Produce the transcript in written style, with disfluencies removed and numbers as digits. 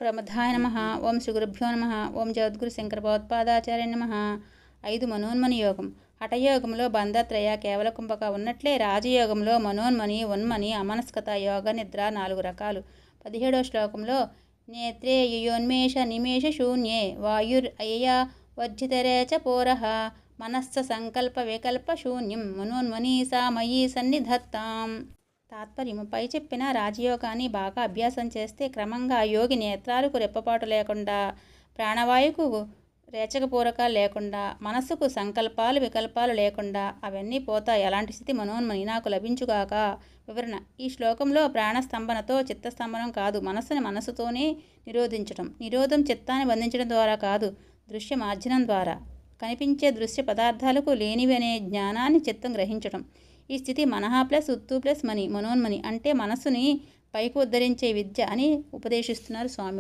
ప్రమథాయ నమః. ఓం శ్రీ గురుభ్యో నమః. ఓం జగద్గురు శంకర భగవత్పాదాచార్య నమః. 5 మనోన్మని యోగం. హఠయోగంలో బంధత్రయ కేవల కుంభక ఉన్నట్లే రాజయోగంలో మనోన్మని, ఉన్మని, అమనస్కత, యోగ నిద్ర 4 రకాలు. 17వ శ్లోకంలో నేత్రే యుయోన్మేష నిమేష శూన్యే వాయుర్ అయయా వర్జితరే చ పోరః మనస్స సంకల్ప వికల్ప శూన్యం మనోన్మని సా మయీ సన్నిధత్తాం. తాత్పర్యం: పై చెప్పిన రాజయోగాన్ని బాగా అభ్యాసం చేస్తే క్రమంగా యోగి నేత్రాలకు రెప్పపాటు లేకుండా, ప్రాణవాయువుకు రేచకపూరకాలు లేకుండా, మనస్సుకు సంకల్పాలు వికల్పాలు లేకుండా అవన్నీ పోతాయి. అలాంటి స్థితి మనోన్మని నాకు లభించుగాక. వివరణ: ఈ శ్లోకంలో ప్రాణస్తంభనతో చిత్తస్తంభనం కాదు, మనస్సుని మనస్సుతోనే నిరోధించటం. నిరోధం చిత్తాన్ని బంధించడం ద్వారా కాదు, దృశ్య మాధ్యమం ద్వారా. కనిపించే దృశ్య పదార్థాలకు లేనివి అనే జ్ఞానాన్ని చిత్తం గ్రహించటం. ఈ స్థితి మనః ప్లస్ ఉత్తు ప్లస్ మని, మనోన్మని అంటే మనస్సుని పైకి ఉద్ధరించే విద్య అని ఉపదేశిస్తున్నారు స్వామి.